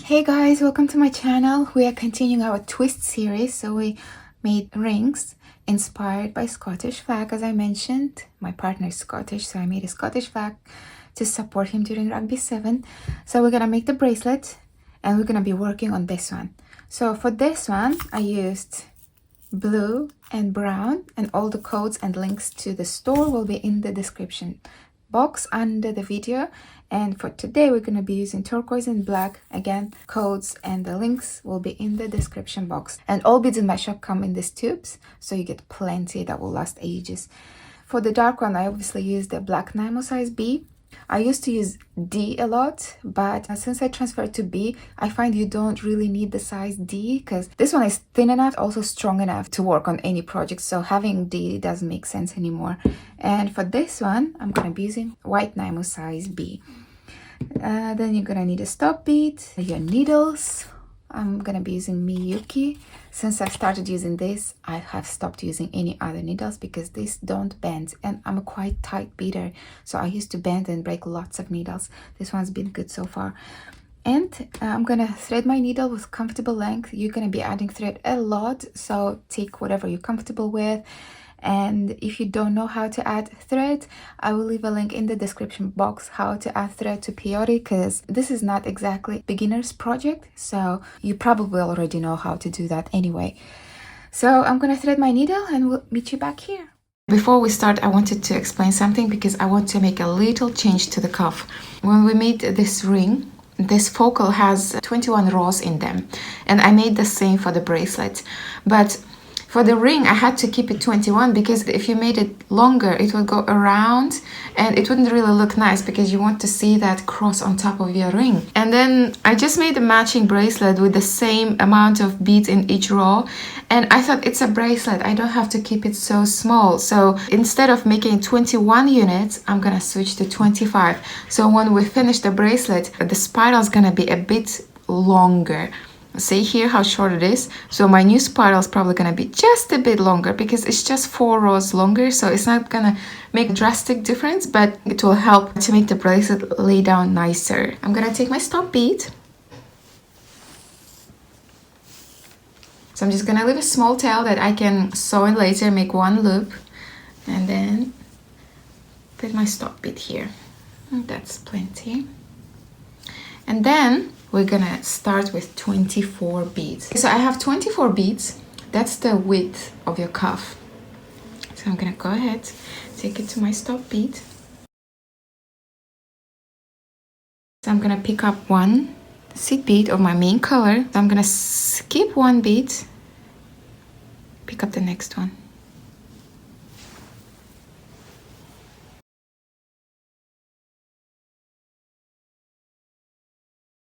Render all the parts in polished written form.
Hey guys, welcome to my channel. We are continuing our twist series. So we made rings inspired by Scottish flag. As I mentioned, my partner is Scottish, so I made a Scottish flag to support him during Rugby 7. So we're gonna make the bracelet and we're gonna be working on this one. So for this one, I used blue and brown, and all the codes and links to the store will be in the description box under the video. And for today we're going to be using turquoise and black. Again, codes and the links will be in the description box, and all beads in my shop come in these tubes, so you get plenty that will last ages. For the dark one, I obviously used the black Nymo size B. I used to use D a lot, but since I transferred to B, I find you don't really need the size D because this one is thin enough, also strong enough to work on any project. So having D doesn't make sense anymore. And for this one, I'm going to be using white Nymo size B. Then you're going to need a stop bead, your needles. I'm going to be using Miyuki. Since I've started using this, I have stopped using any other needles because these don't bend, and I'm a quite tight beater, so I used to bend and break lots of needles. This one's been good so far. And I'm gonna thread my needle with comfortable length. You're gonna be adding thread a lot, so take whatever you're comfortable with. And if you don't know how to add thread, I will leave a link in the description box how to add thread to Peyote, because this is not exactly beginner's project, so you probably already know how to do that anyway. So I'm gonna thread my needle and we'll meet you back here. Before we start, I wanted to explain something because I want to make a little change to the cuff. When we made this ring, this focal has 21 rows in them, and I made the same for the bracelet. But for the ring, I had to keep it 21 because if you made it longer, it would go around and it wouldn't really look nice because you want to see that cross on top of your ring. And then I just made a matching bracelet with the same amount of beads in each row. And I thought it's a bracelet, I don't have to keep it so small. So instead of making 21 units, I'm gonna switch to 25. So when we finish the bracelet, the spiral is gonna be a bit longer. See here how short it is. So my new spiral is probably gonna be just a bit longer because it's just 4 rows longer, so it's not gonna make a drastic difference, but it will help to make the bracelet lay down nicer. I'm gonna take my stop bead. So I'm just gonna leave a small tail that I can sew in later, make one loop, and then put my stop bead here. That's plenty. And then we're gonna start with 24 beads. So I have 24 beads. That's the width of your cuff. So I'm gonna go ahead, take it to my stop bead. So I'm gonna pick up one seed bead of my main color. So I'm gonna skip one bead, pick up the next one.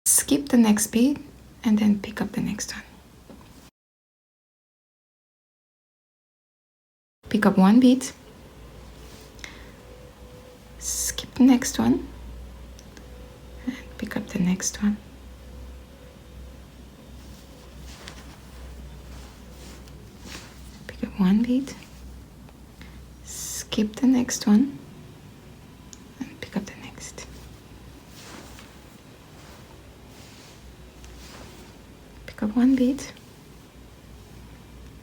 Skip the next bead and then pick up the next one. Pick up one bead, skip the next one, and pick up the next one. Pick up one bead, skip the next one, and pick up the next. Pick up one bead,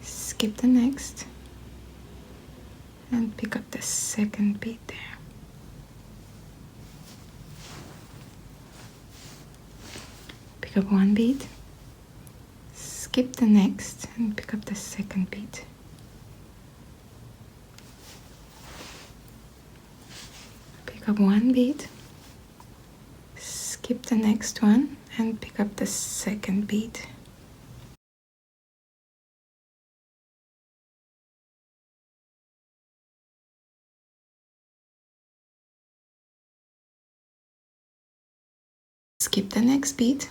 skip the next, and pick up the second bead there. Pick up one bead, skip the next, and pick up the second bead. Pick up one bead, skip the next one, and pick up the second bead. Skip the next bead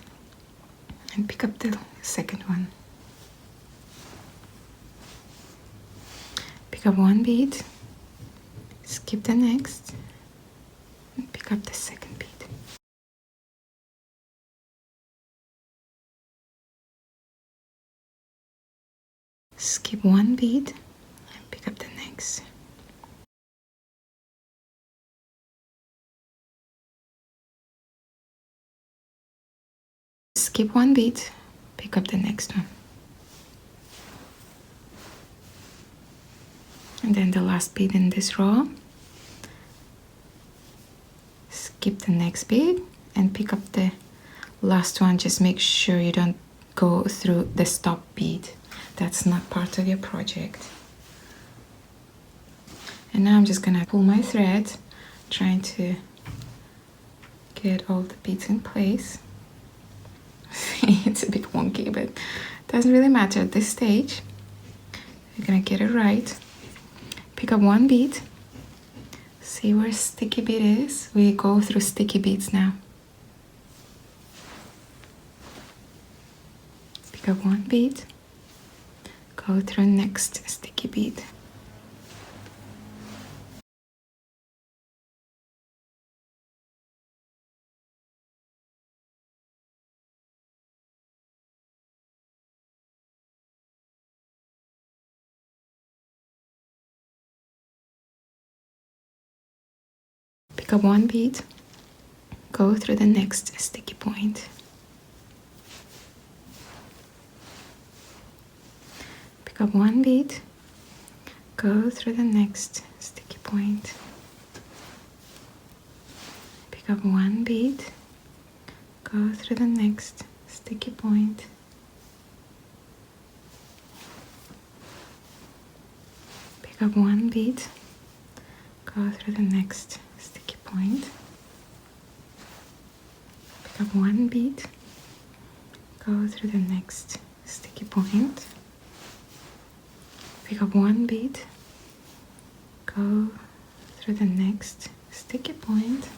and pick up the second one. Pick up one bead, skip the next, and pick up the second bead. Skip one bead and pick up the next. Skip one bead, pick up the next one. And then the last bead in this row. Skip the next bead and pick up the last one. Just make sure you don't go through the stop bead. That's not part of your project. And now I'm just gonna pull my thread, trying to get all the beads in place. It's a bit wonky, but it doesn't really matter at this stage. You're gonna get it right. Pick up one bead. See where sticky bead is? We go through sticky beads now. Pick up one bead. Go through next sticky bead. Pick up one bead, go through the next sticky point. Pick up one bead, go through the next sticky point. Pick up one bead, go through the next sticky point. Pick up one bead, go through the next sticky point. Pick up one bead, go through the next sticky point. Pick up one bead, go through the next sticky point.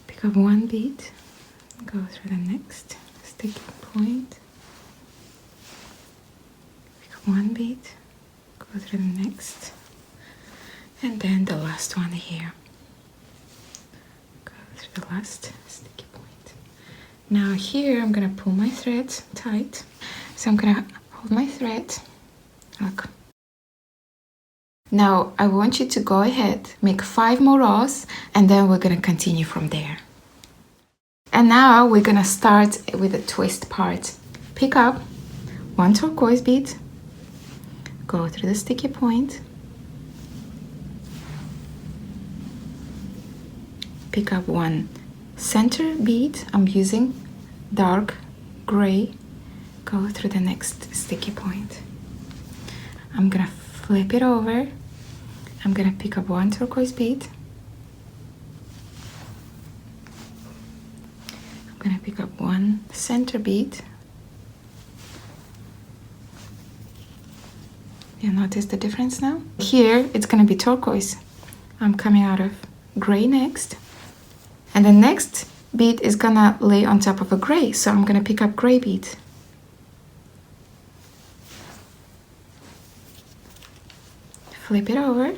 Pick up one bead, go through the next sticky point. Pick up one bead, go through the next. And then the last one here. Go through the last sticky point. Now here I'm gonna pull my thread tight. So I'm gonna hold my thread. Look. Now I want you to go ahead, make 5 more rows, and then we're gonna continue from there. And now we're gonna start with the twist part. Pick up one turquoise bead, go through the sticky point. Pick up one center bead. I'm using dark gray. Go through the next sticky point. I'm gonna flip it over. I'm gonna pick up one turquoise bead. I'm gonna pick up one center bead. You notice the difference now? Here it's gonna be turquoise. I'm coming out of gray next. And the next bead is gonna lay on top of a gray, so I'm gonna pick up gray bead. Flip it over.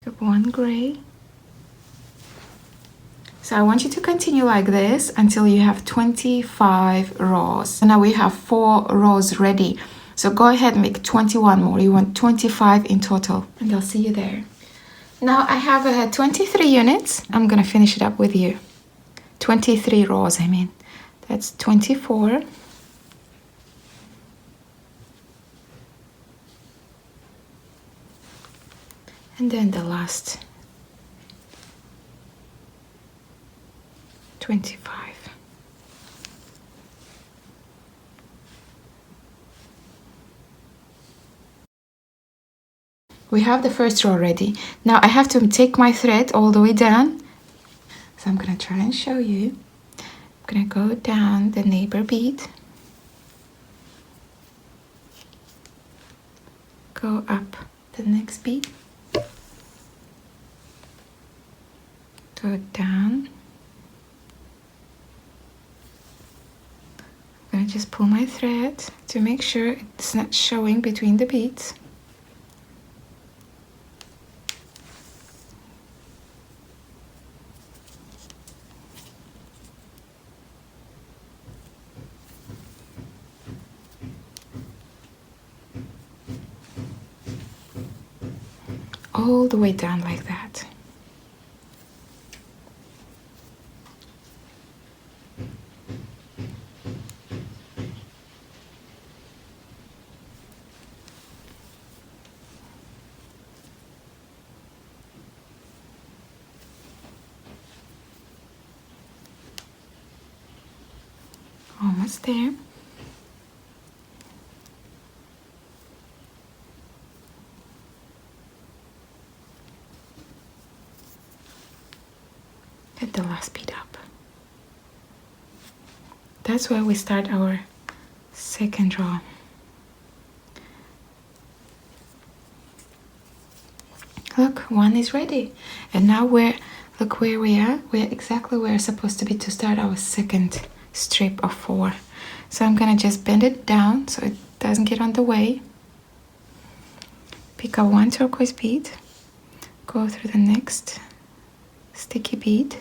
Pick up one gray. So I want you to continue like this until you have 25 rows. So now we have 4 rows ready. So go ahead and make 21 more. You want 25 in total. And I'll see you there. Now I have 23 units. I'm gonna finish it up with you. 23 rows, I mean. That's 24. And then the last 25. We have the first row ready. Now I have to take my thread all the way down. So I'm gonna try and show you. I'm gonna go down the neighbor bead. Go up the next bead. Go down. I'm gonna just pull my thread to make sure it's not showing between the beads. all the way down like that. Almost there. Get the last bead up. That's where we start our second row. Look, one is ready. And now look where we are. We're exactly where we're supposed to be to start our second strip of 4. So I'm gonna just bend it down so it doesn't get on the way. Pick up one turquoise bead, go through the next sticky bead,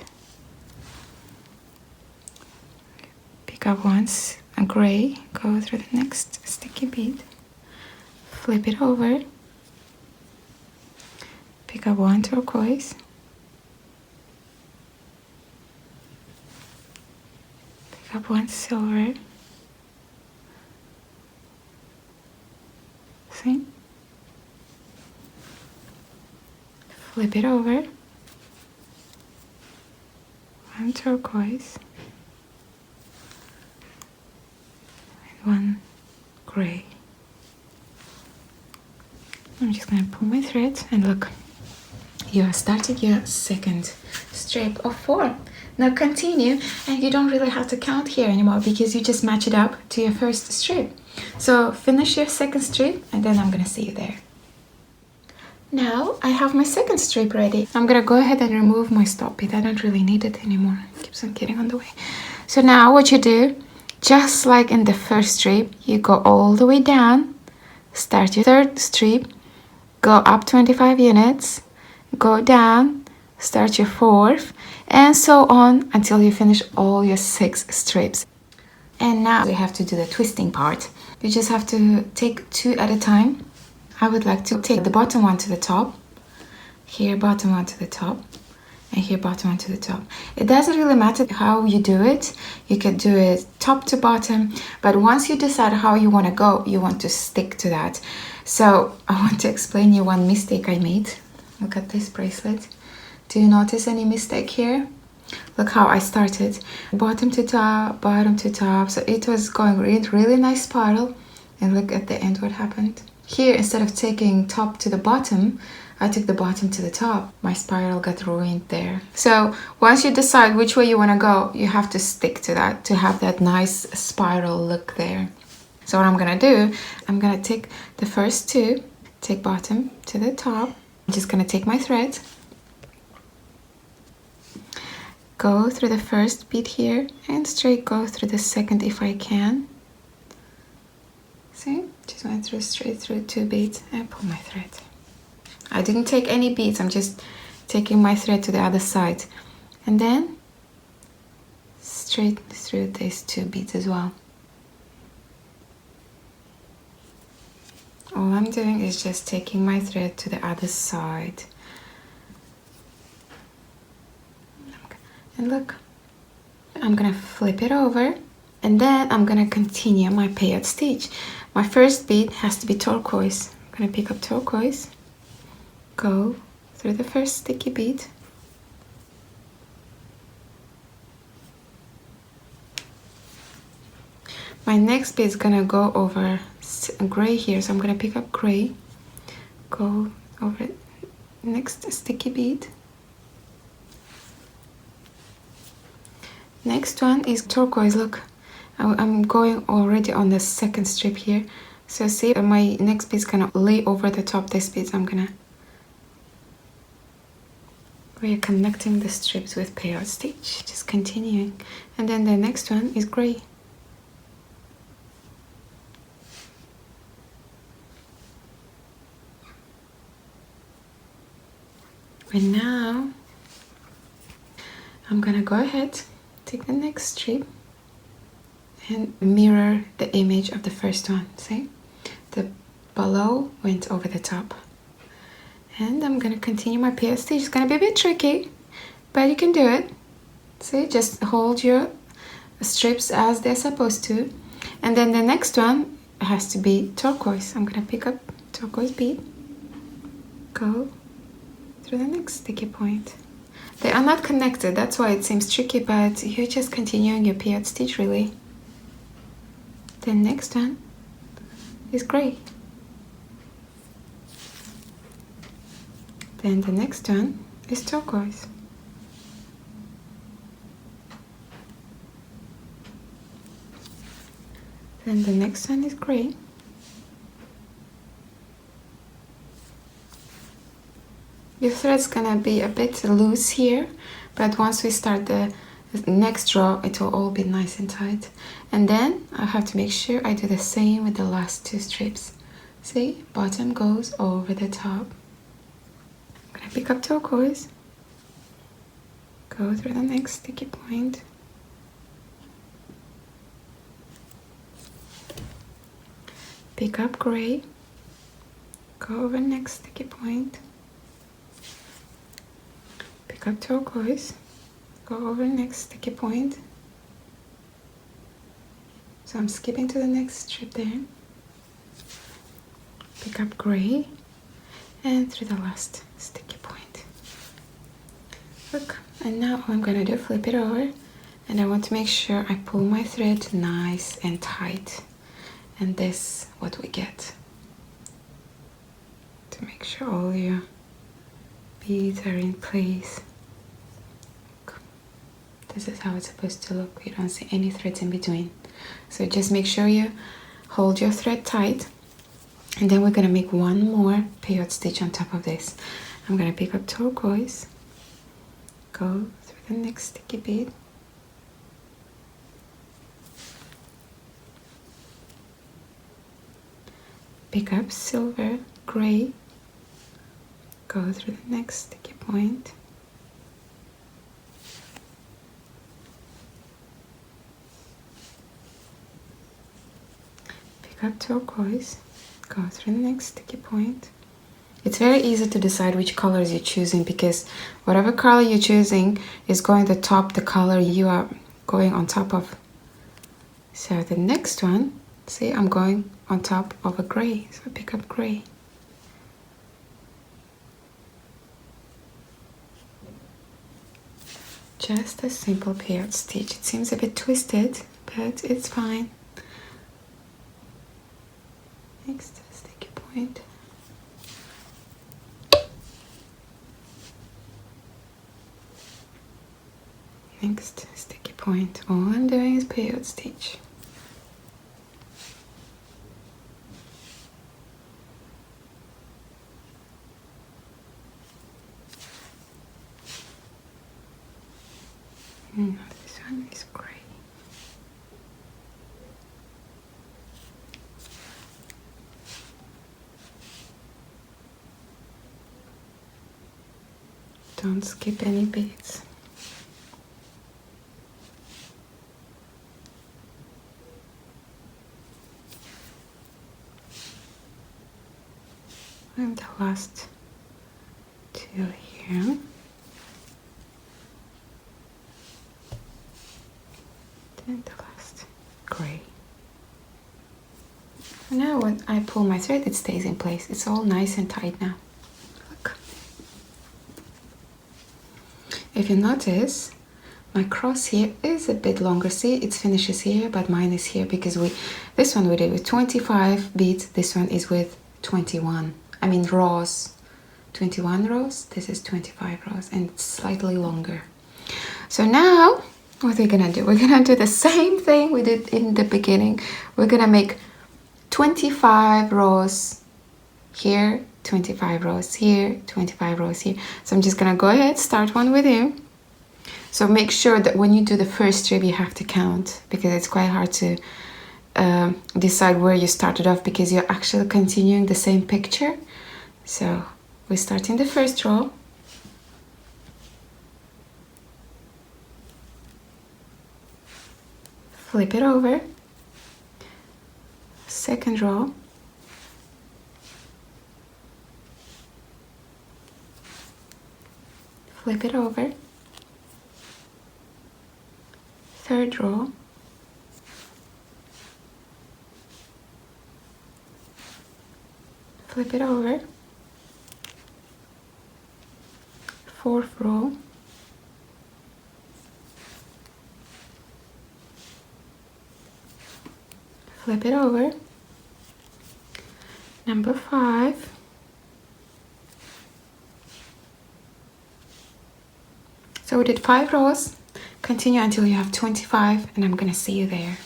pick up once a gray, go through the next sticky bead, flip it over, pick up one turquoise, pick up one silver, see? Flip it over, one turquoise, and one gray. I'm just gonna pull my thread and look, you are starting your second strip of 4. Now continue, and you don't really have to count here anymore because you just match it up to your first strip. So finish your second strip and then I'm gonna see you there. Now I have my second strip ready. I'm gonna go ahead and remove my stop bead. I don't really need it anymore. It keeps on getting on the way. So now what you do, just like in the first strip, you go all the way down, start your third strip, go up 25 units, go down, start your fourth, and so on until you finish all your 6 strips. And now we have to do the twisting part. You just have to take 2 at a time. I would like to take the bottom one to the top, here bottom one to the top, and here bottom one to the top. It doesn't really matter how you do it. You can do it top to bottom, but once you decide how you want to go, you want to stick to that. So I want to explain you one mistake I made. Look at this bracelet. Do you notice any mistake here? Look how I started, bottom to top, so it was going really nice spiral, and look at the end what happened. Here, instead of taking top to the bottom, I took the bottom to the top. My spiral got ruined there. So once you decide which way you want to go, you have to stick to that to have that nice spiral look there. So what I'm gonna do, I'm gonna take the first 2, take bottom to the top. I'm just gonna take my thread, go through the first bead here, and straight go through the second if I can. See? Just went through straight through 2 beads and pull my thread. I didn't take any beads, I'm just taking my thread to the other side. And then straight through these 2 beads as well. All I'm doing is just taking my thread to the other side. And look, I'm gonna flip it over, and then I'm gonna continue my peyote stitch. My first bead has to be turquoise. I'm gonna pick up turquoise, go through the first sticky bead, my next bead is gonna go over gray here, so I'm gonna pick up gray, go over next sticky bead. Next one is turquoise. Look, I'm going already on the second strip here. So see, my next bead is gonna lay over the top this bead. So we're connecting the strips with peyote stitch, just continuing. And then the next one is gray. And now I'm gonna go ahead, take the next strip and mirror the image of the first one. See, the below went over the top, And I'm gonna continue my peyote stitch. It's gonna be a bit tricky, but you can do it. See, just hold your strips as they're supposed to. And then the next one has to be turquoise. I'm gonna pick up turquoise bead, go through the next sticky point. They are not connected, that's why it seems tricky, but you're just continuing your peyote stitch really. The next one is gray. Then the next one is turquoise. Then the next one is gray. Your thread's gonna be a bit loose here, but once we start the next row, it will all be nice and tight. And then I have to make sure I do the same with the last two strips. See, bottom goes over the top. I'm gonna pick up turquoise, go through the next sticky point, pick up gray, go over next sticky point, pick up turquoise, go over next sticky point. So I'm skipping to the next strip there, pick up gray, and through the last sticky point. Look, and now I'm gonna do, flip it over, and I want to make sure I pull my thread nice and tight. And this what we get. To make sure all your beads are in place. Look, this is how it's supposed to look. You don't see any threads in between. So just make sure you hold your thread tight. And then we're gonna make one more peyote stitch on top of this. I'm gonna pick up turquoise, go through the next sticky bead, pick up silver, gray, go through the next sticky point, pick up turquoise, go through the next sticky point. It's very easy to decide which colors you're choosing because whatever color you're choosing is going to top the color you are going on top of. So the next one, see, I'm going on top of a gray, so pick up gray. Just a simple peyote stitch. It seems a bit twisted, but it's fine. Next sticky point. Next sticky point. All I'm doing is peyote stitch. This one is gray. Don't skip any beads. And the last two here. And the last gray. Now when I pull my thread, it stays in place. It's all nice and tight now. Look. If you notice, my cross here is a bit longer. See, it finishes here, but mine is here because this one we did with 25 beads. This one is with 21. I mean rows. 21 rows. This is 25 rows, and it's slightly longer. So now, what we're gonna do? We're gonna do the same thing we did in the beginning. We're gonna make 25 rows here, 25 rows here, 25 rows here. So I'm just gonna go ahead, start one with you. So make sure that when you do the first strip, you have to count because it's quite hard to decide where you started off because you're actually continuing the same picture. So we start in the first row. Flip it over. Second row. flip it over, third row, flip it over, fourth row, flip it over, number 5, so we did 5 rows. Continue until you have 25, and I'm gonna see you there.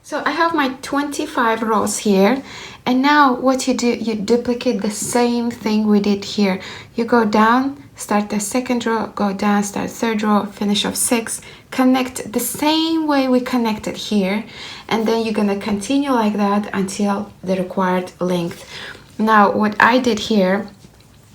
So I have my 25 rows here, and now what you do, you duplicate the same thing we did here. You go down, start the second row, go down, start third row, finish off 6, connect the same way we connected here, and then you're gonna continue like that until the required length. Now what I did here,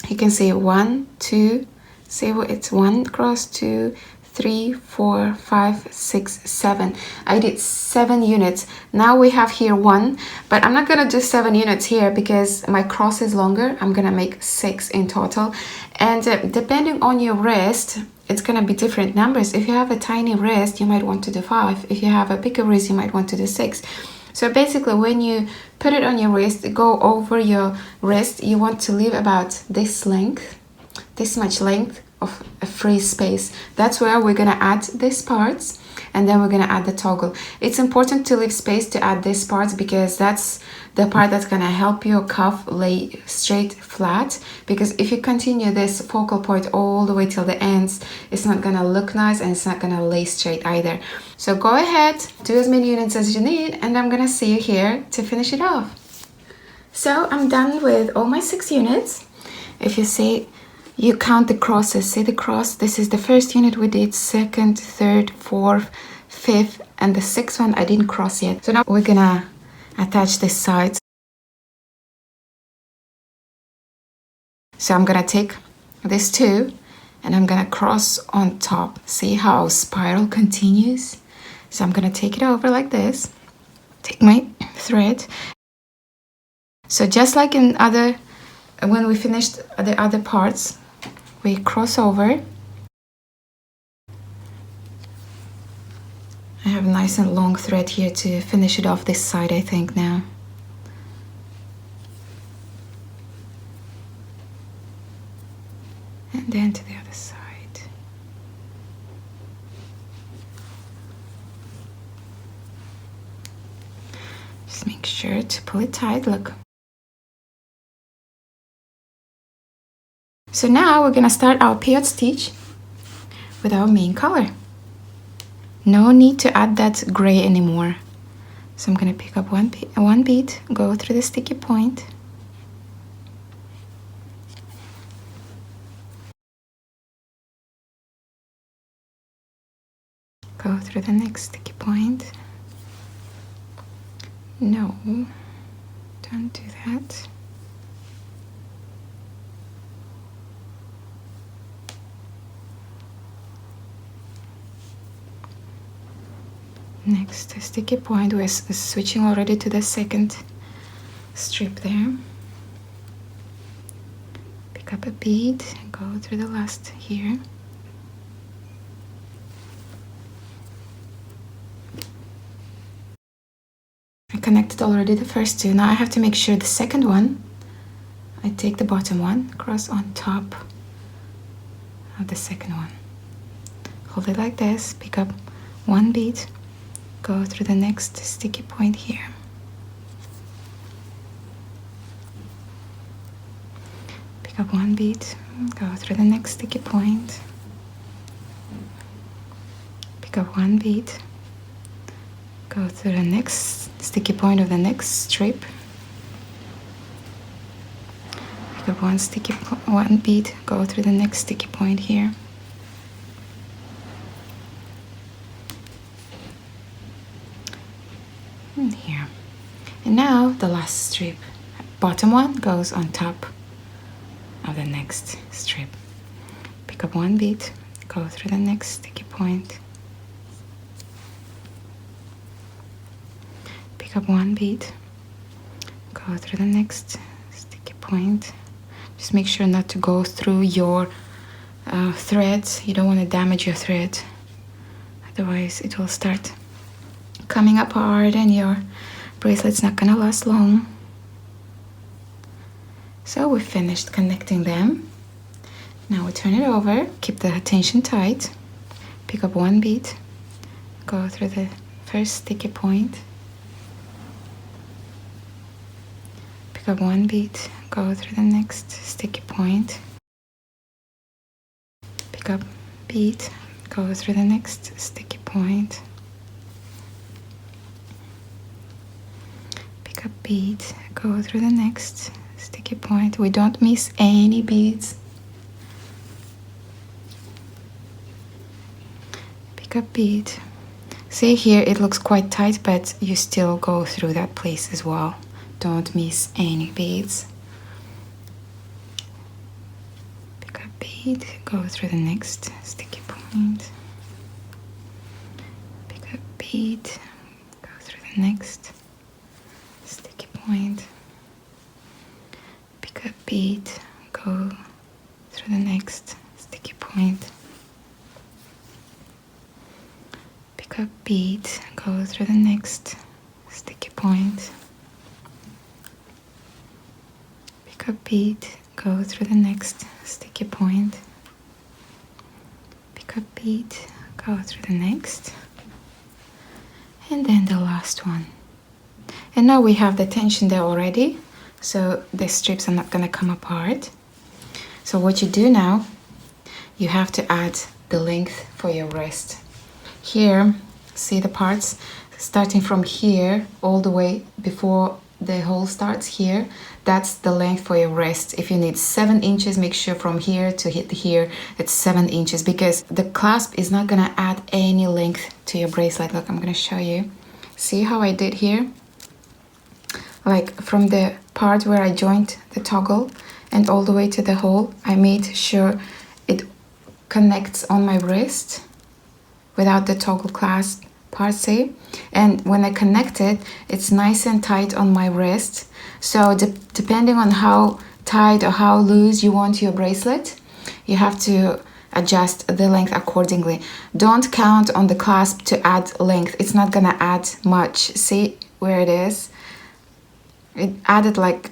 you can see 1, 2, see what it's 1 cross 2, 3, 4, 5, 6, 7. I did 7 units. Now we have here 1, but I'm not gonna do 7 units here because my cross is longer. I'm gonna make 6 in total, and depending on your wrist, it's gonna be different numbers. If you have a tiny wrist, you might want to do 5. If you have a bigger wrist, you might want to do 6. So basically, when you put it on your wrist, go over your wrist, you want to leave about this length, this much length of a free space. That's where we're gonna add these parts, and then we're gonna add the toggle. It's important to leave space to add these parts because that's the part that's gonna help your cuff lay straight flat, because if you continue this focal point all the way till the ends, it's not gonna look nice and it's not gonna lay straight either. So go ahead, do as many units as you need, and I'm gonna see you here to finish it off. So I'm done with all my 6 units. If you see, you count the crosses. See the cross? This is the first unit we did, second, third, fourth, fifth, and the 6th one I didn't cross yet. So now we're gonna attach this side. So I'm gonna take this 2 and I'm gonna cross on top. See how spiral continues? So I'm gonna take it over like this. Take my thread. So just like in when we finished the other parts, we cross over. I have a nice and long thread here to finish it off this side, I think now. And then to the other side. Just make sure to pull it tight, look. So now we're gonna start our peyote stitch with our main color. No need to add that gray anymore. So I'm gonna pick up one bead, go through the sticky point, go through the next sticky point. No, don't do that. Next sticky point, we're switching already to the second strip there. Pick up a bead, go through the last here. I connected already the first 2. Now I have to make sure the second one, I take the bottom one, cross on top of the second one. Hold it like this, pick up one bead, go through the next sticky point here. Pick up one bead, go through the next sticky point. Pick up one bead, go through the next sticky point of the next strip. Pick up one bead, go through the next sticky point here. And here. And now the last strip. Bottom one goes on top of the next strip. Pick up one bead, go through the next sticky point. Pick up one bead, go through the next sticky point. Just make sure not to go through your threads. You don't want to damage your thread, otherwise it will start coming apart and your bracelet's not gonna last long. So we finished connecting them. Now we turn it over, keep the tension tight, pick up one bead, go through the first sticky point, pick up one bead, go through the next sticky point, pick up bead, go through the next sticky point, pick up bead, go through the next sticky point. We don't miss any beads. Pick up bead. See here it looks quite tight, but you still go through that place as well. Don't miss any beads. Pick up bead, go through the next sticky point. Pick up bead, go through the next sticky point. Pick up bead, go through the next sticky point. Pick up bead, go through the next sticky point. Pick up bead, go through the next sticky point. Pick up bead, go through the next, and then the last one. And now we have the tension there already, so the strips are not going to come apart. So what you do now, you have to add the length for your wrist. Here, see the parts starting from here all the way before the hole starts here. That's the length for your wrist. If you need 7 inches, make sure from here to hit here it's 7 inches, because the clasp is not gonna add any length to your bracelet. Look, I'm gonna show you. See how I did here? Like from the part where I joined the toggle and all the way to the hole, I made sure it connects on my wrist without the toggle clasp part, see? And when I connect it, it's nice and tight on my wrist. So depending on how tight or how loose you want your bracelet, you have to adjust the length accordingly. Don't count on the clasp to add length. It's not gonna add much. See where it is? It added like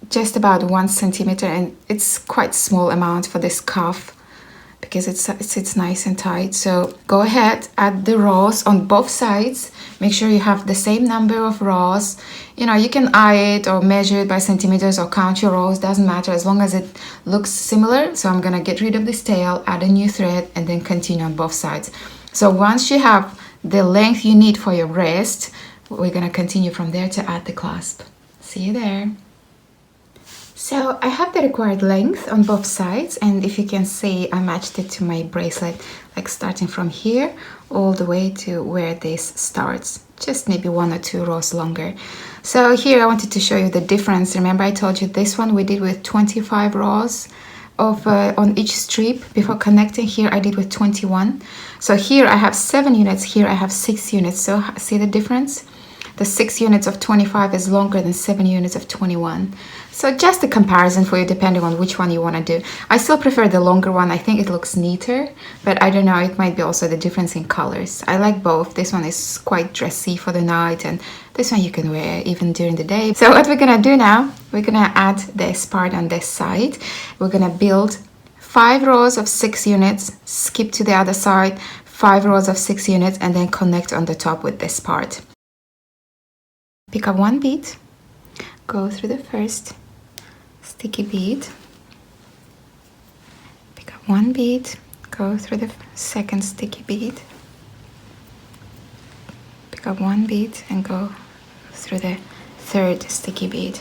just about 1 centimeter, and it's quite small amount for this cuff because it sits nice and tight. So go ahead, add the rows on both sides. Make sure you have the same number of rows. You know, you can eye it or measure it by centimeters or count your rows, doesn't matter as long as it looks similar. So I'm gonna get rid of this tail, add a new thread, and then continue on both sides. So once you have the length you need for your wrist, we're gonna continue from there to add the clasp. See you there. So I have the required length on both sides, and if you can see, I matched it to my bracelet, like starting from here all the way to where this starts, just maybe 1 or 2 rows longer. So here I wanted to show you the difference. Remember I told you this one we did with 25 rows of on each strip before connecting. Here I did with 21. So here I have 7 units, here I have 6 units. So see the difference? The 6 units of 25 is longer than 7 units of 21. So just a comparison for you depending on which one you want to do. I still prefer the longer one. I think it looks neater, but I don't know, it might be also the difference in colors. I like both. This one is quite dressy for the night, and this one you can wear even during the day. So what we're gonna do now, we're gonna add this part on this side. We're gonna build 5 rows of 6 units, skip to the other side, 5 rows of 6 units, and then connect on the top with this part. Pick up 1 bead, go through the first sticky bead, pick up 1 bead, go through the second sticky bead, pick up 1 bead and go through the third sticky bead.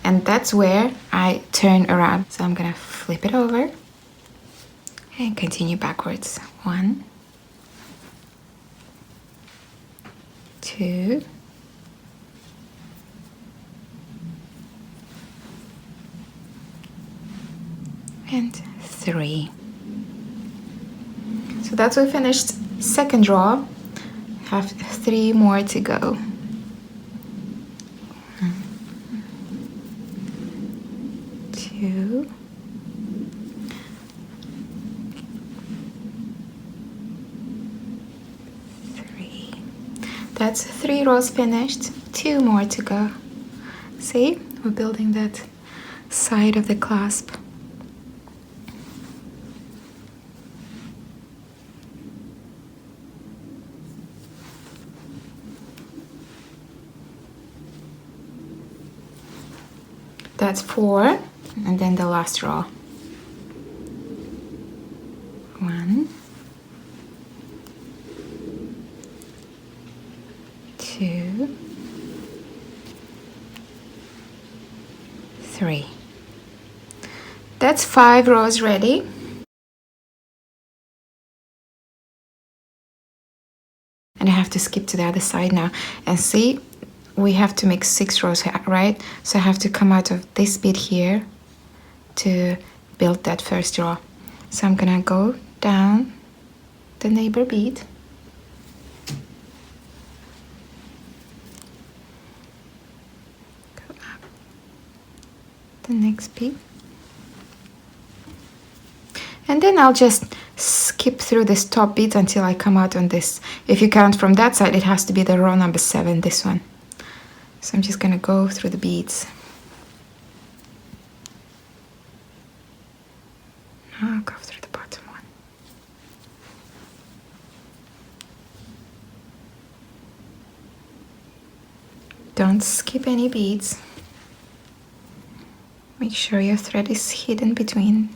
And that's where I turn around. So I'm gonna flip it over and continue backwards. 1, 2, and 3. So that's we finished second row. Have 3 more to go. 1, 2, That's 3 rows finished, 2 more to go. See, we're building that side of the clasp. That's 4, and then the last row. 1, 2, 3. That's 5 rows ready. And I have to skip to the other side now. And see, we have to make 6 rows, right? So I have to come out of this bit here to build that first row. So I'm gonna go down the neighbor bead. Go up the next bead. And then I'll just skip through this top beads until I come out on this. If you count from that side, it has to be the row number 7, this one. So I'm just gonna go through the beads. I'll go through the bottom one. Don't skip any beads. Make sure your thread is hidden between.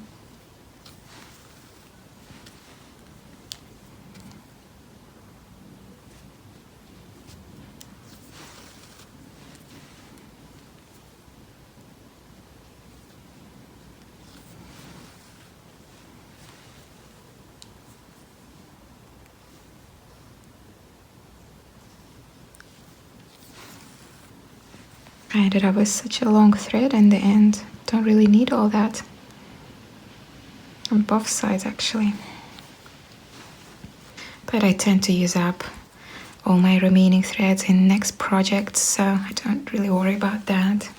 I ended up with such a long thread in the end. Don't really need all that. On both sides actually. But I tend to use up all my remaining threads in next projects, so I don't really worry about that.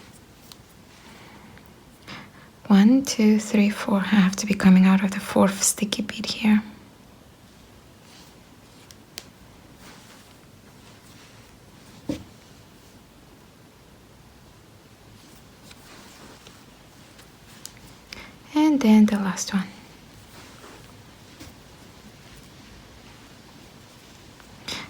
1, 2, 3, 4. I have to be coming out of the 4th sticky bead here. And then the last one.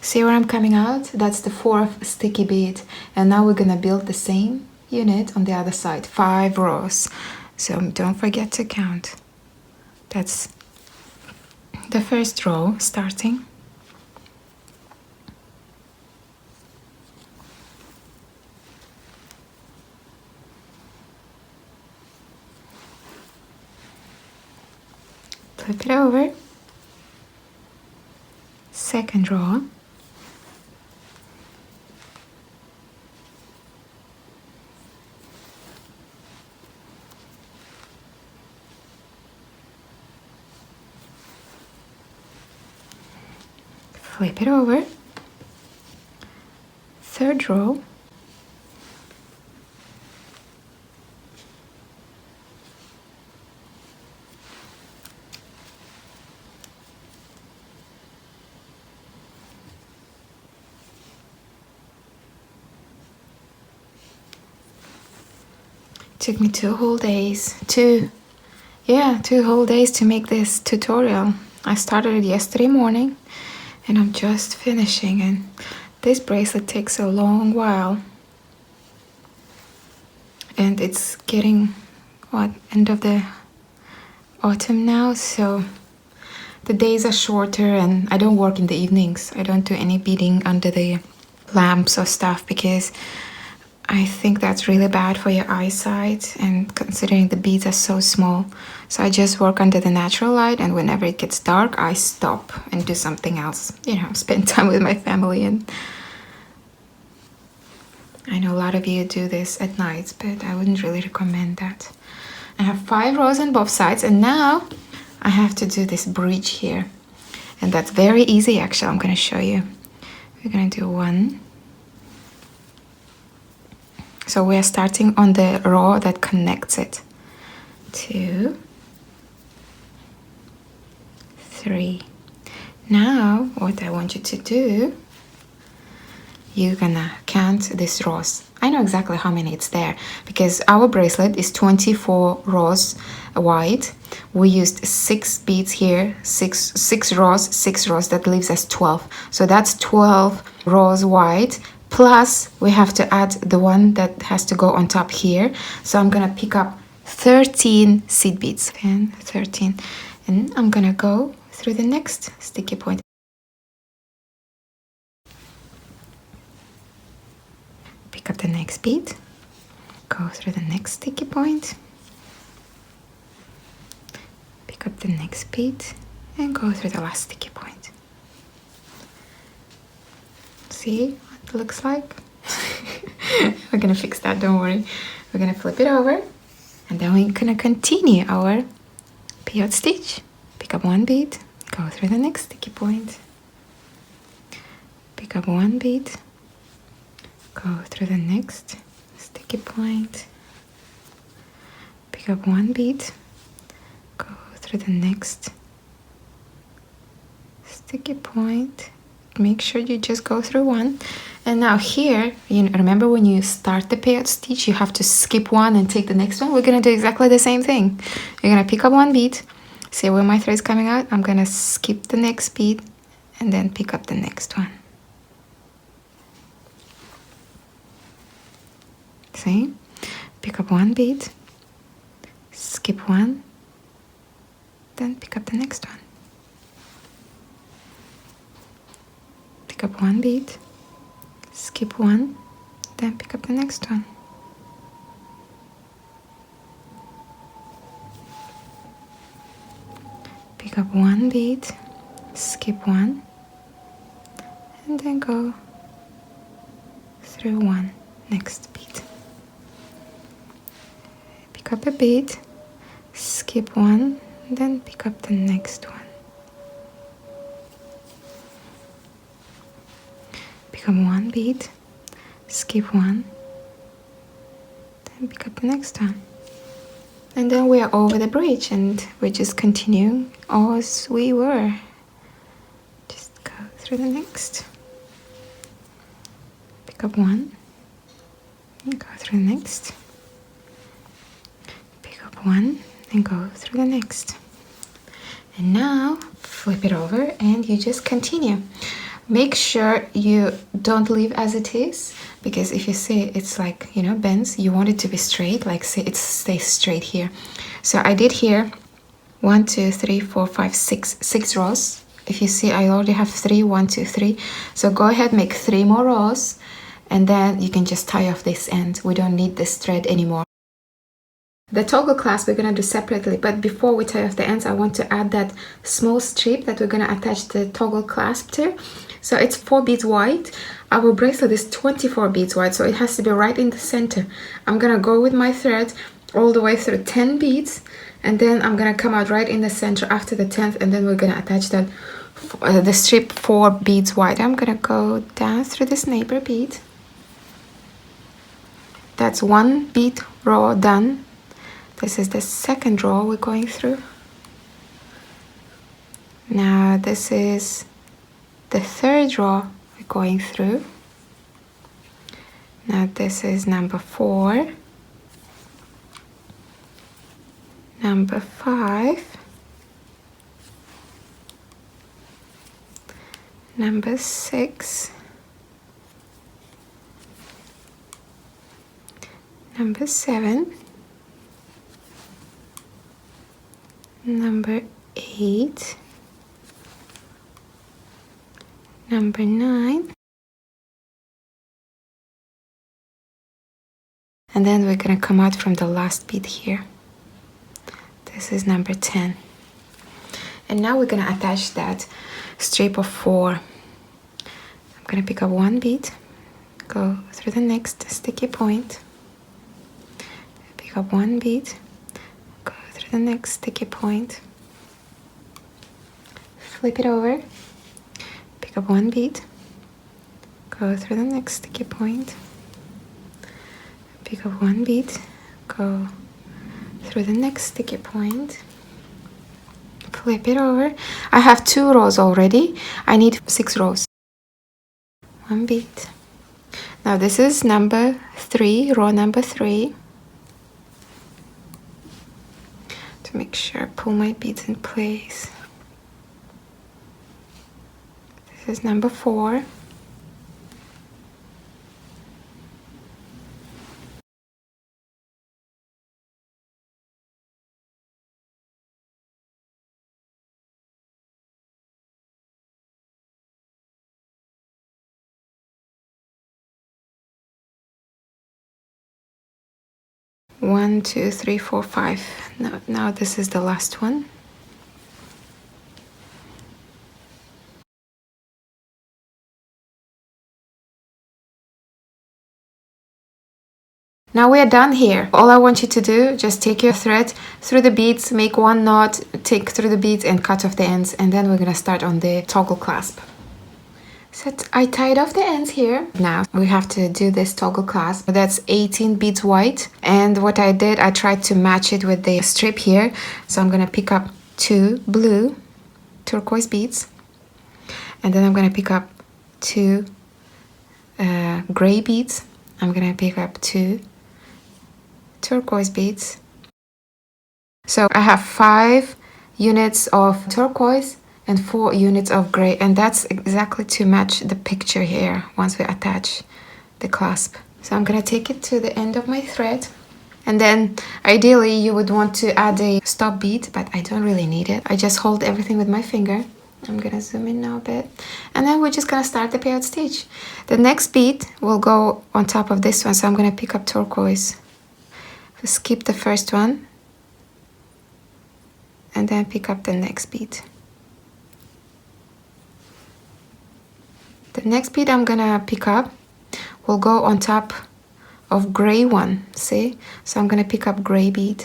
See where I'm coming out? That's the 4th sticky bead. And now we're gonna build the same unit on the other side. 5 rows. So don't forget to count. That's the first row starting. Flip it over. Second row. Flip it over. Third row. Took me 2 whole days. 2 whole days to make this tutorial. I started it yesterday morning and I'm just finishing, and this bracelet takes a long while. And it's getting, end of the autumn now, so the days are shorter and I don't work in the evenings. I don't do any beading under the lamps or stuff because I think that's really bad for your eyesight, and considering the beads are so small. So I just work under the natural light, and whenever it gets dark, I stop and do something else. You know, spend time with my family. And I know a lot of you do this at night, but I wouldn't really recommend that. I have 5 rows on both sides, and now I have to do this bridge here. And that's very easy, actually. I'm going to show you. We're going to do 1. So we're starting on the row that connects it. 2, 3. Now, what I want you to do you're gonna count these rows. I know exactly how many it's there because our bracelet is 24 rows wide. We used 6 beads here, six rows. That leaves us 12. So that's 12 rows wide. Plus we have to add the one that has to go on top here. So I'm gonna pick up 13 seed beads. 10, 13, and I'm gonna go through the next sticky point. Pick up the next bead, go through the next sticky point, pick up the next bead, and go through the last sticky point. See what it looks like? We're gonna fix that, don't worry. We're gonna flip it over, and then we're gonna continue our peyote stitch. Pick up one bead, go through the next sticky point, pick up one bead, go through the next sticky point, pick up one bead, go through the next sticky point. Make sure you just go through one. And now here, you remember when you start the peyote stitch, you have to skip one and take the next one. We're gonna do exactly the same thing. You're gonna pick up one bead, see where my thread is coming out. I'm gonna skip the next bead and then pick up the next one. See? Pick up one bead, skip one, then pick up the next one. Pick up one bead, skip one, then pick up the next one. Pick up one bead, skip one, and then go through one next bead. Pick up a bead, skip one, then pick up the next one. Pick up one bead, skip one, then pick up the next one. And then we are over the bridge and we're just continuing as we were. Just go through the next. Pick up one, and go through the next. One and go through the next. And now flip it over and you just continue. Make sure you don't leave as it is, because if you see it's like, you know, bends, you want it to be straight, like say it stays straight here. So I did here 1, 2, 3, 4, 5, 6 rows. If you see, I already have 3, 1, 2, 3. So go ahead, make 3 more rows, and then you can just tie off this end. We don't need this thread anymore. The toggle clasp we're gonna do separately, but before we tie off the ends, I want to add that small strip that we're gonna attach the toggle clasp to. So it's 4 beads wide. Our bracelet is 24 beads wide, so it has to be right in the center. I'm gonna go with my thread all the way through 10 beads, and then I'm gonna come out right in the center after the 10th, and then we're gonna attach that the strip 4 beads wide. I'm gonna go down through this neighbor bead. That's 1 bead row done. This is the second row we're going through. Now this is the third row we're going through. Now this is number 4, number 5, number 6, number 7, number 8, number 9, and then we're gonna come out from the last bead here. This is number 10. And now we're gonna attach that strip of 4. I'm gonna pick up 1 bead, go through the next sticky point, pick up 1 bead, go through the next sticky point, flip it over, pick up 1 bead, go through the next sticky point, pick up 1 bead, go through the next sticky point, flip it over. I have 2 rows already. I need 6 rows. 1 bead, Now this is number 3, row number 3. To make sure I pull my beads in place. This is number 4. One, two, three, four, 5. Now this is the last one. Now we are done here. All I want you to do, just take your thread through the beads, make one knot, take through the beads and cut off the ends, and then we're gonna start on the toggle clasp. So I tied off the ends here. Now we have to do this toggle clasp. That's 18 beads white, and what I did, I tried to match it with the strip here. So I'm gonna pick up 2 blue turquoise beads, and then I'm gonna pick up 2 gray beads. I'm gonna pick up 2 turquoise beads. So I have 5 units of turquoise and 4 units of gray, and that's exactly to match the picture here once we attach the clasp. So I'm gonna take it to the end of my thread, and then ideally you would want to add a stop bead, but I don't really need it. I just hold everything with my finger. I'm gonna zoom in now a bit, and then we're just gonna start the peyote stitch. The next bead will go on top of this one, so I'm gonna pick up turquoise. Skip the first one and then pick up the next bead. The next bead I'm gonna pick up will go on top of gray one, see? So I'm gonna pick up gray bead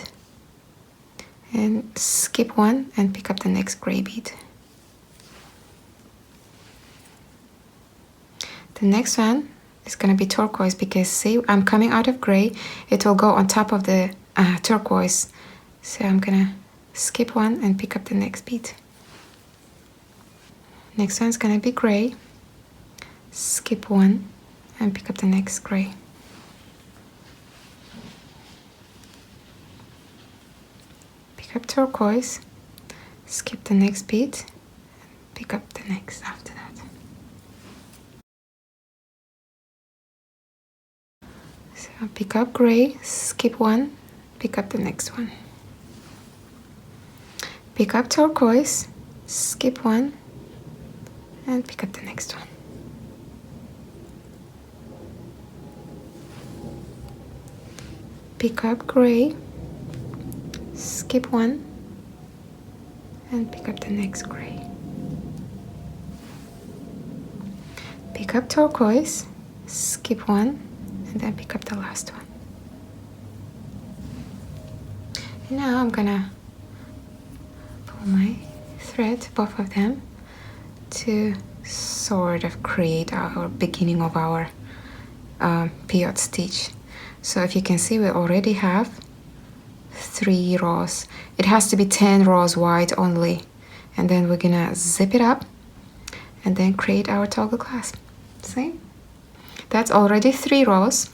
and skip one and pick up the next gray bead. The next one is gonna be turquoise, because see, I'm coming out of gray, it will go on top of the turquoise. So I'm gonna skip one and pick up the next bead. Next one's gonna be gray, skip one and pick up the next gray. Pick up turquoise, skip the next bead, pick up the next after that. So pick up gray, skip one, pick up the next one. Pick up turquoise, skip one, and pick up the next one. Pick up gray, skip one, and pick up the next gray. Pick up turquoise, skip one, and then pick up the last one. And now I'm gonna pull my thread, both of them, to sort of create our beginning of our peyote stitch. So if you can see, we already have 3 rows. It has to be 10 rows wide only, and then we're gonna zip it up and then create our toggle clasp. See? That's already 3 rows.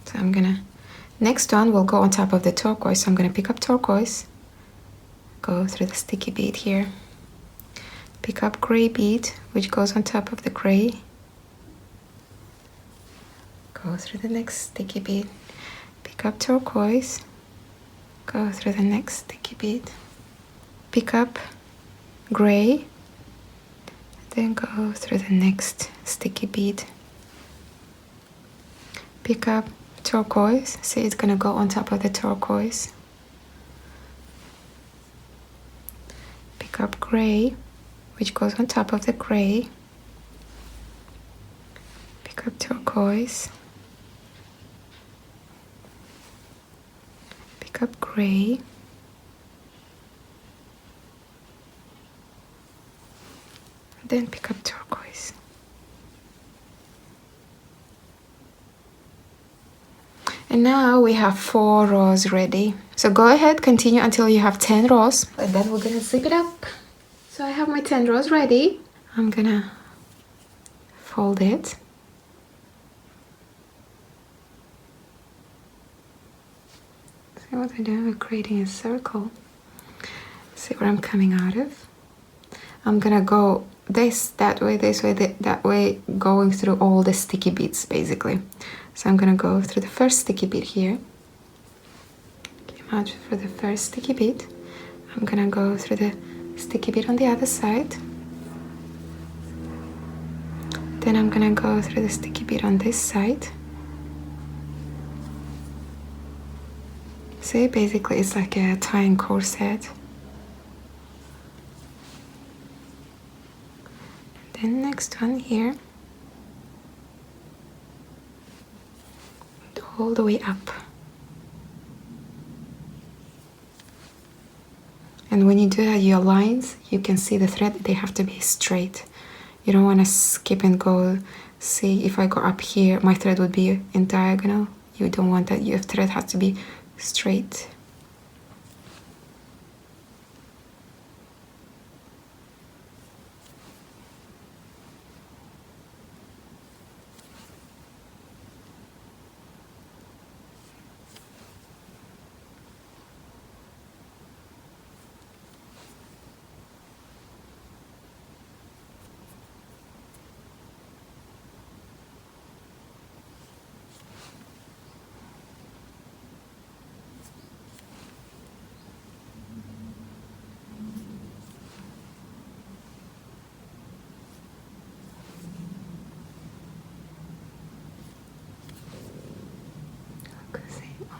So I'm gonna, next one will go on top of the turquoise. So I'm gonna pick up turquoise, go through the sticky bead here, pick up gray bead, which goes on top of the gray, go through the next sticky bead, pick up turquoise, go through the next sticky bead, pick up gray, then go through the next sticky bead, pick up turquoise, see, it's gonna go on top of the turquoise, pick up gray, which goes on top of the gray, pick up turquoise, pick up gray, then pick up turquoise. And now we have 4 rows ready. So go ahead, continue until you have 10 rows, and then we're gonna zip it up. So I have my 10 rows ready. I'm gonna fold it. See what I do? We're creating a circle. See where I'm coming out of? I'm gonna go that way, that way, going through all the sticky beads basically. So I'm gonna go through the first sticky bead here. Came out for the first sticky bead. I'm gonna go through the sticky bead on the other side. Then I'm gonna go through the sticky bead on this side. See, basically it's like a tying corset. Then next one here. All the way up. And when you do your lines, you can see the thread, they have to be straight. You don't want to skip and go. See, if I go up here, my thread would be in diagonal. You don't want that. Your thread has to be straight.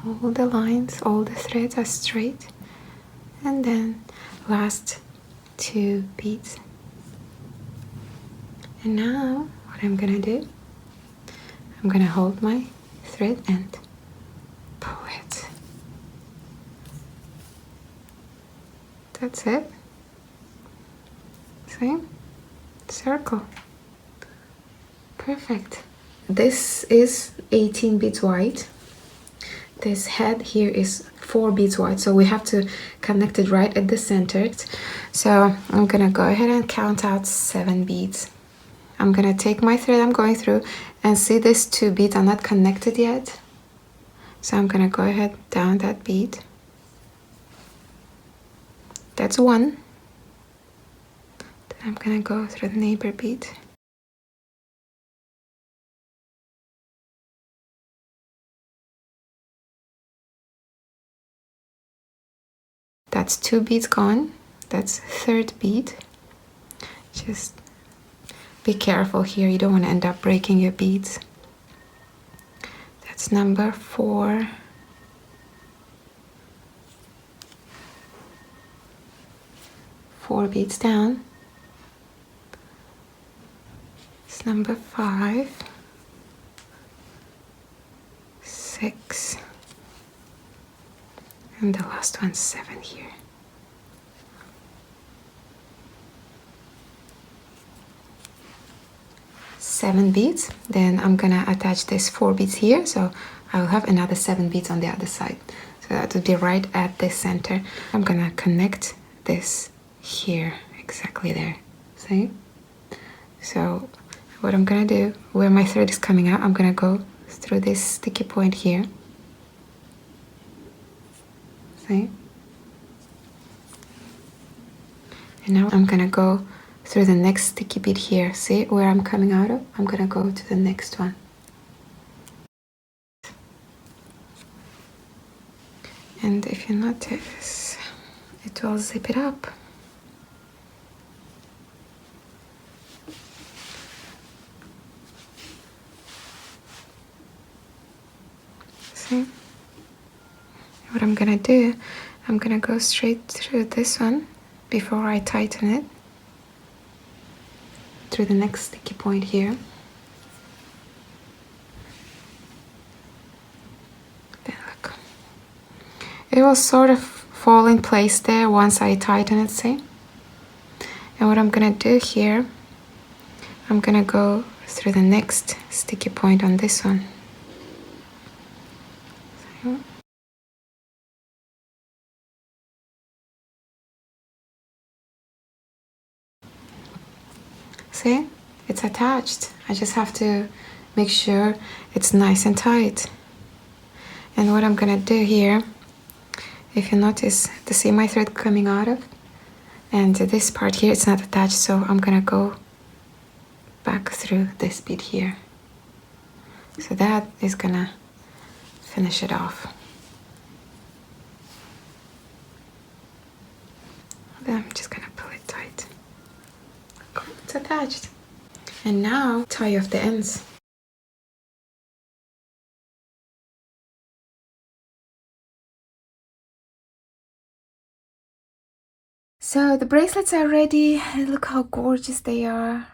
All the lines, all the threads are straight. And then last 2 beads. And now what I'm gonna do, I'm gonna hold my thread and pull it. That's it. See? Circle. Perfect. This is 18 beads wide. This head here is 4 beads wide, so we have to connect it right at the center. So I'm gonna go ahead and count out 7 beads. I'm gonna take my thread I'm going through and see these 2 beads are not connected yet. So I'm gonna go ahead down that bead. That's 1. Then I'm gonna go through the neighbor bead. That's 2 beads gone. That's 3rd bead. Just be careful here. You don't want to end up breaking your beads. That's number 4. Four beads down. It's number 5. 6. And the last one's 7 here. Seven beads. Then I'm gonna attach this 4 beads here, so I'll have another 7 beads on the other side. So that would be right at the center. I'm gonna connect this here, exactly there. See? So what I'm gonna do, where my thread is coming out, I'm gonna go through this sticky point here. See? And now I'm gonna go through the next sticky bead here. See where I'm coming out of? I'm gonna go to the next one. And if you notice, it will zip it up. See? What I'm gonna do, I'm gonna go straight through this one before I tighten it, through the next sticky point here. Then look. It will sort of fall in place there once I tighten it, see? And what I'm gonna do here, I'm gonna go through the next sticky point on this one. See? it's attached. I just have to make sure it's nice and tight. And what I'm gonna do here, if you notice, see my thread coming out of, and this part here, it's not attached, so I'm gonna go back through this bead here. So that is gonna finish it off. Then I'm just gonna pull it tight. Cool, it's attached. And now tie off the ends. So the bracelets are ready. Look how gorgeous they are.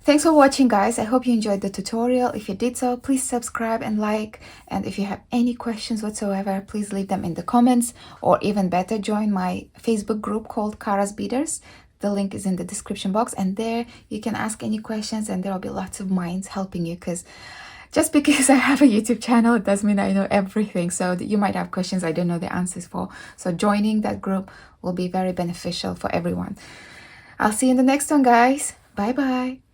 Thanks for watching, guys. I hope you enjoyed the tutorial. If you did so, please subscribe and like. And if you have any questions whatsoever, please leave them in the comments, or even better, join my Facebook group called Kara's Beaders. The link is in the description box, and there you can ask any questions, and there will be lots of minds helping you, because just because I have a YouTube channel, it doesn't mean I know everything. So you might have questions I don't know the answers for. So joining that group will be very beneficial for everyone. I'll see you in the next one, guys. Bye bye.